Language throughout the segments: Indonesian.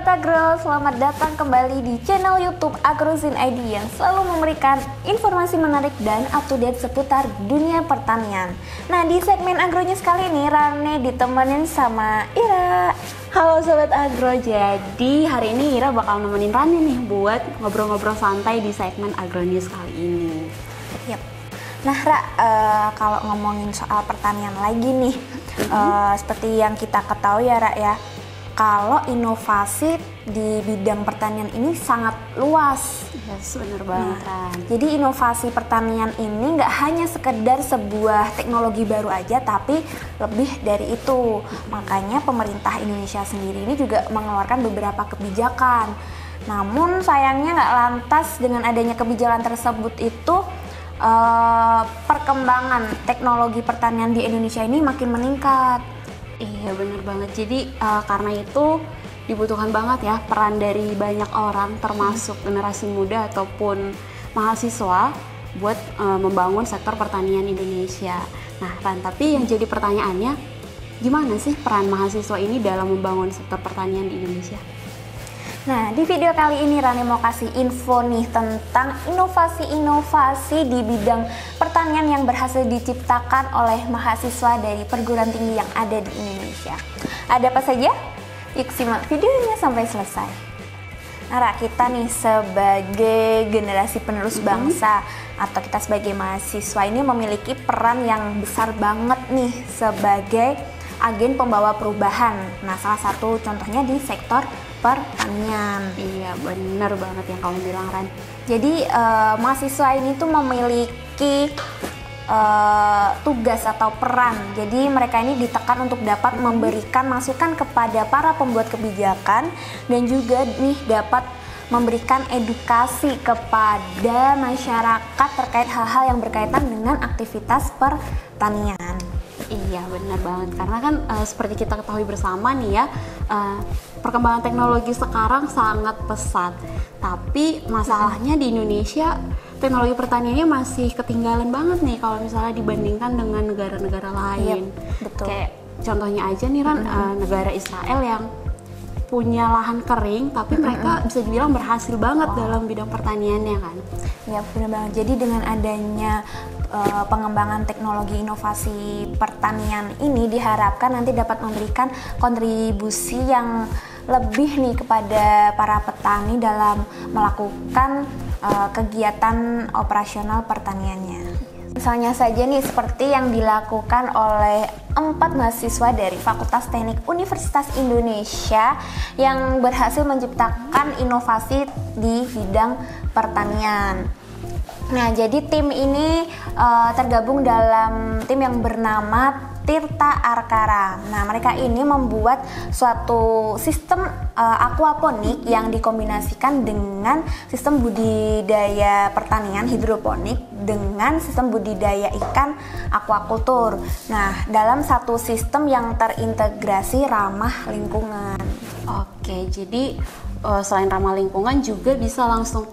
Sobat Agro, selamat datang kembali di channel YouTube Agrozin ID yang selalu memberikan informasi menarik dan up-to-date seputar dunia pertanian. Nah, di segmen agronya sekali ini Rane ditemenin sama Ira. Halo Sobat Agro, jadi hari ini Ira bakal nemenin Rane nih buat ngobrol-ngobrol santai di segmen Agronews kali ini. Yap. Nah Ra, kalau ngomongin soal pertanian lagi nih, seperti yang kita ketahui ya Ra ya, kalau inovasi di bidang pertanian ini sangat luas. Yes, bener banget Ran. Jadi inovasi pertanian ini nggak hanya sekedar sebuah teknologi baru aja, tapi lebih dari itu. Makanya pemerintah Indonesia sendiri ini juga mengeluarkan beberapa kebijakan. Namun sayangnya nggak lantas dengan adanya kebijakan tersebut itu perkembangan teknologi pertanian di Indonesia ini makin meningkat. Iya bener banget, jadi karena itu dibutuhkan banget ya peran dari banyak orang termasuk generasi muda ataupun mahasiswa buat membangun sektor pertanian Indonesia. Nah Ran, tapi yang jadi pertanyaannya, gimana sih peran mahasiswa ini dalam membangun sektor pertanian di Indonesia? Nah, di video kali ini Rani mau kasih info nih tentang inovasi-inovasi di bidang pertanian yang berhasil diciptakan oleh mahasiswa dari perguruan tinggi yang ada di Indonesia. Ada apa saja? Yuk simak videonya sampai selesai. Nah, kita nih sebagai generasi penerus bangsa atau kita sebagai mahasiswa ini memiliki peran yang besar banget nih sebagai agen pembawa perubahan. Nah, salah satu contohnya di sektor pertanian. Iya bener banget yang kamu bilang Ran. Jadi mahasiswa ini tuh memiliki tugas atau peran. Jadi mereka ini ditekan untuk dapat memberikan masukan kepada para pembuat kebijakan dan juga nih dapat memberikan edukasi kepada masyarakat terkait hal-hal yang berkaitan dengan aktivitas pertanian. Iya benar banget, karena kan seperti kita ketahui bersama nih ya, perkembangan teknologi sekarang sangat pesat. Tapi masalahnya di Indonesia teknologi pertaniannya masih ketinggalan banget nih kalau misalnya dibandingkan dengan negara-negara lain. Yep, betul. Kayak contohnya aja nih Ran, negara Israel yang punya lahan kering tapi mereka bisa dibilang berhasil banget dalam bidang pertaniannya kan. Ya benar banget. Jadi dengan adanya pengembangan teknologi inovasi pertanian ini diharapkan nanti dapat memberikan kontribusi yang lebih nih kepada para petani dalam melakukan kegiatan operasional pertaniannya. Misalnya saja nih seperti yang dilakukan oleh 4 mahasiswa dari Fakultas Teknik Universitas Indonesia yang berhasil menciptakan inovasi di bidang pertanian. Nah, jadi tim ini tergabung dalam tim yang bernama Tirta Arkara. Nah, mereka ini membuat suatu sistem aquaponik yang dikombinasikan dengan sistem budidaya pertanian hidroponik dengan sistem budidaya ikan aquaculture. Nah, dalam satu sistem yang terintegrasi ramah lingkungan. Oke, jadi selain ramah lingkungan juga bisa langsung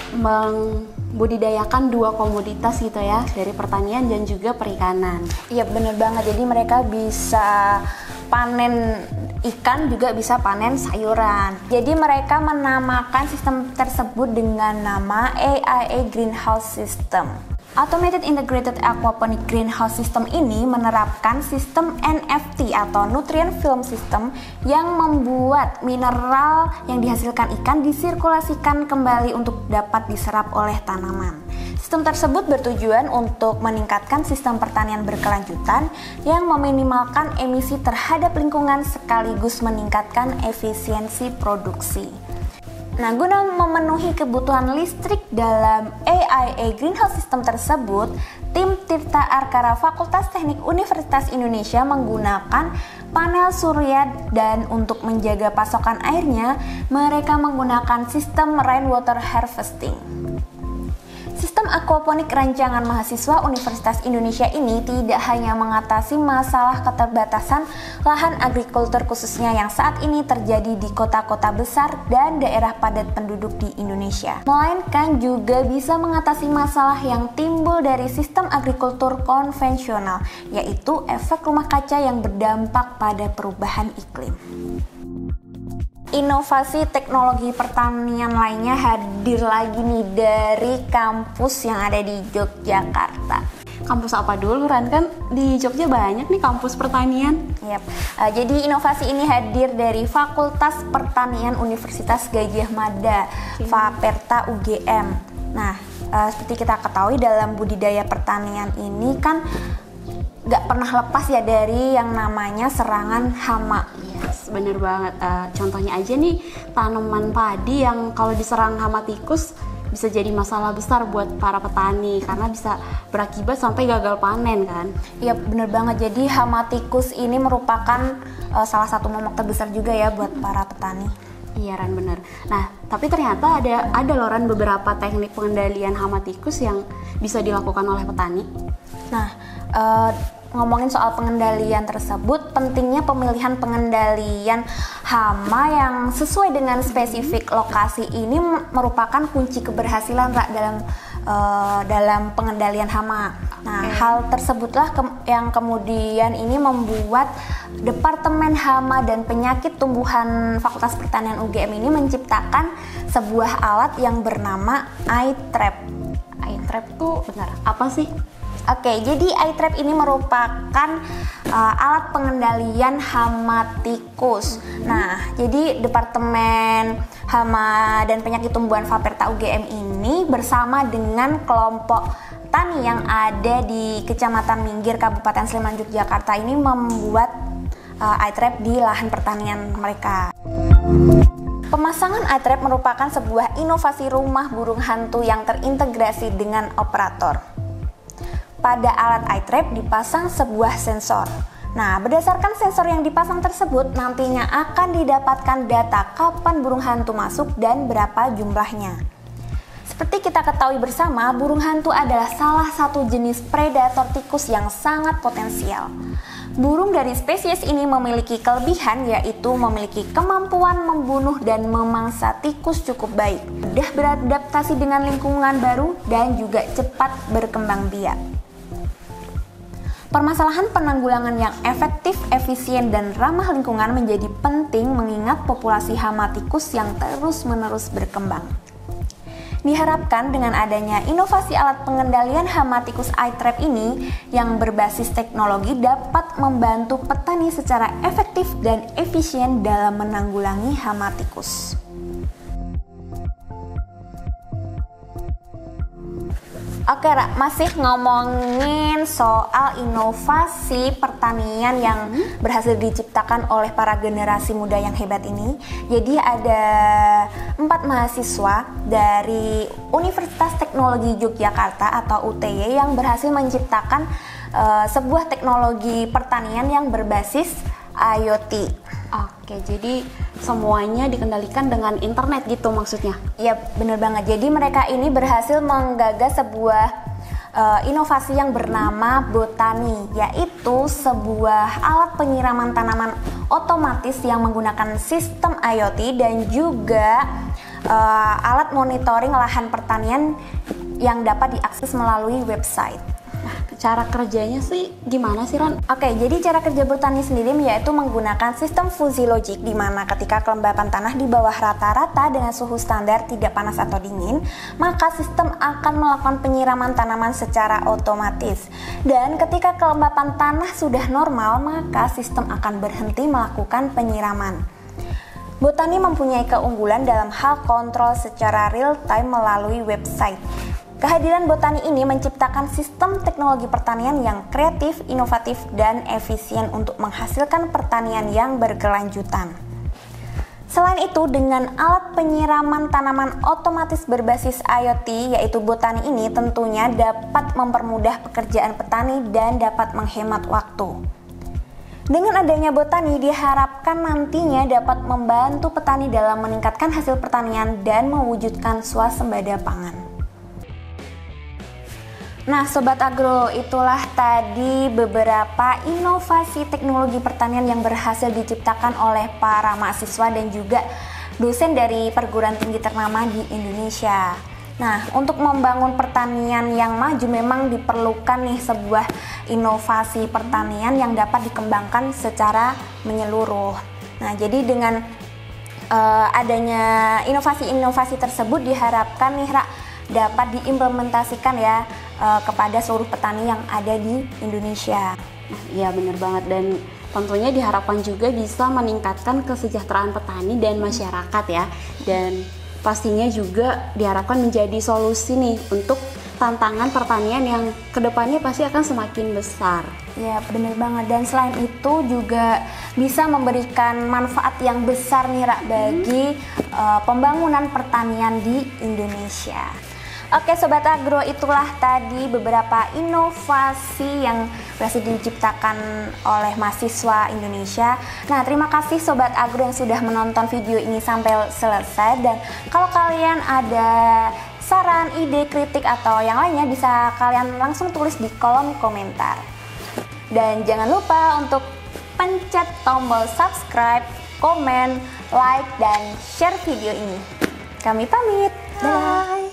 membudidayakan 2 komoditas gitu ya, dari pertanian dan juga perikanan. Iya bener banget, jadi mereka bisa panen ikan juga bisa panen sayuran. Jadi mereka menamakan sistem tersebut dengan nama AIA Greenhouse System. Automated Integrated Aquaponic Greenhouse System ini menerapkan sistem NFT atau Nutrient Film System yang membuat mineral yang dihasilkan ikan disirkulasikan kembali untuk dapat diserap oleh tanaman. Sistem tersebut bertujuan untuk meningkatkan sistem pertanian berkelanjutan yang meminimalkan emisi terhadap lingkungan sekaligus meningkatkan efisiensi produksi. Nah, guna memenuhi kebutuhan listrik dalam AIA Greenhouse System tersebut, tim Tirta Arkara Fakultas Teknik Universitas Indonesia menggunakan panel surya dan untuk menjaga pasokan airnya, mereka menggunakan sistem rainwater harvesting. Sistem aquaponik rancangan mahasiswa Universitas Indonesia ini tidak hanya mengatasi masalah keterbatasan lahan agrikultur khususnya yang saat ini terjadi di kota-kota besar dan daerah padat penduduk di Indonesia, melainkan juga bisa mengatasi masalah yang timbul dari sistem agrikultur konvensional, yaitu efek rumah kaca yang berdampak pada perubahan iklim. Inovasi teknologi pertanian lainnya hadir lagi nih dari kampus yang ada di Yogyakarta. Kampus apa dulu Ran? Kan di Jogja banyak nih kampus pertanian. Yap. Jadi inovasi ini hadir dari Fakultas Pertanian Universitas Gadjah Mada, Faperta UGM. Nah, seperti kita ketahui dalam budidaya pertanian ini kan gak pernah lepas ya dari yang namanya serangan hama. Yes, bener banget. Contohnya aja nih tanaman padi yang kalau diserang hama tikus bisa jadi masalah besar buat para petani karena bisa berakibat sampai gagal panen kan. Iya bener banget, jadi hama tikus ini merupakan salah satu momok terbesar juga ya buat para petani. Iya Ran, bener. Nah tapi ternyata ada loh Ran beberapa teknik pengendalian hama tikus yang bisa dilakukan oleh petani. Nah ngomongin soal pengendalian tersebut, pentingnya pemilihan pengendalian hama yang sesuai dengan spesifik lokasi ini merupakan kunci keberhasilan dalam pengendalian hama. Nah, hal tersebutlah yang kemudian ini membuat Departemen Hama dan Penyakit Tumbuhan Fakultas Pertanian UGM ini menciptakan sebuah alat yang bernama iTrap. iTrap tuh benar apa sih? Oke, jadi iTrap ini merupakan alat pengendalian hama tikus. Nah, jadi Departemen Hama dan Penyakit Tumbuhan Faperta UGM ini bersama dengan kelompok tani yang ada di Kecamatan Minggir, Kabupaten Sleman, Yogyakarta ini membuat iTrap di lahan pertanian mereka. Pemasangan iTrap merupakan sebuah inovasi rumah burung hantu yang terintegrasi dengan operator. Pada alat iTrap dipasang sebuah sensor. Nah, berdasarkan sensor yang dipasang tersebut, nantinya akan didapatkan data kapan burung hantu masuk dan berapa jumlahnya. Seperti kita ketahui bersama, burung hantu adalah salah satu jenis predator tikus yang sangat potensial. Burung dari spesies ini memiliki kelebihan, yaitu memiliki kemampuan membunuh dan memangsa tikus cukup baik, mudah beradaptasi dengan lingkungan baru, dan juga cepat berkembang biak. Permasalahan penanggulangan yang efektif, efisien, dan ramah lingkungan menjadi penting mengingat populasi hama tikus yang terus-menerus berkembang. Diharapkan dengan adanya inovasi alat pengendalian hama tikus iTrap ini yang berbasis teknologi dapat membantu petani secara efektif dan efisien dalam menanggulangi hama tikus. Oke Ra, masih ngomongin soal inovasi pertanian yang berhasil diciptakan oleh para generasi muda yang hebat ini. Jadi ada 4 mahasiswa dari Universitas Teknologi Yogyakarta atau UTY yang berhasil menciptakan sebuah teknologi pertanian yang berbasis IoT. Oke, jadi semuanya dikendalikan dengan internet gitu maksudnya? Iya, bener banget. Jadi mereka ini berhasil menggagas sebuah inovasi yang bernama Botani, yaitu sebuah alat penyiraman tanaman otomatis yang menggunakan sistem IoT dan juga alat monitoring lahan pertanian yang dapat diakses melalui website. Cara kerjanya sih gimana sih Ran? Oke, jadi cara kerja Botani sendiri yaitu menggunakan sistem fuzzy logic di mana ketika kelembapan tanah di bawah rata-rata dengan suhu standar tidak panas atau dingin, maka sistem akan melakukan penyiraman tanaman secara otomatis. Dan ketika kelembapan tanah sudah normal, maka sistem akan berhenti melakukan penyiraman. Botani mempunyai keunggulan dalam hal kontrol secara real time melalui website. Kehadiran Botani ini menciptakan sistem teknologi pertanian yang kreatif, inovatif, dan efisien untuk menghasilkan pertanian yang berkelanjutan. Selain itu, dengan alat penyiraman tanaman otomatis berbasis IoT, yaitu Botani ini tentunya dapat mempermudah pekerjaan petani dan dapat menghemat waktu. Dengan adanya Botani, diharapkan nantinya dapat membantu petani dalam meningkatkan hasil pertanian dan mewujudkan swasembada pangan. Nah Sobat Agro, itulah tadi beberapa inovasi teknologi pertanian yang berhasil diciptakan oleh para mahasiswa dan juga dosen dari perguruan tinggi ternama di Indonesia. Nah, untuk membangun pertanian yang maju memang diperlukan nih sebuah inovasi pertanian yang dapat dikembangkan secara menyeluruh. Nah, jadi dengan adanya inovasi-inovasi tersebut diharapkan nih Ra, dapat diimplementasikan ya kepada seluruh petani yang ada di Indonesia. Iya benar banget, dan tentunya diharapkan juga bisa meningkatkan kesejahteraan petani dan masyarakat ya, dan pastinya juga diharapkan menjadi solusi nih untuk tantangan pertanian yang kedepannya pasti akan semakin besar. Ya benar banget, dan selain itu juga bisa memberikan manfaat yang besar nih Ra, bagi pembangunan pertanian di Indonesia. Oke Sobat Agro, itulah tadi beberapa inovasi yang berhasil diciptakan oleh mahasiswa Indonesia. Nah, terima kasih Sobat Agro yang sudah menonton video ini sampai selesai, dan kalau kalian ada saran, ide, kritik, atau yang lainnya bisa kalian langsung tulis di kolom komentar. Dan jangan lupa untuk pencet tombol subscribe, komen, like, dan share video ini. Kami pamit. Dadah.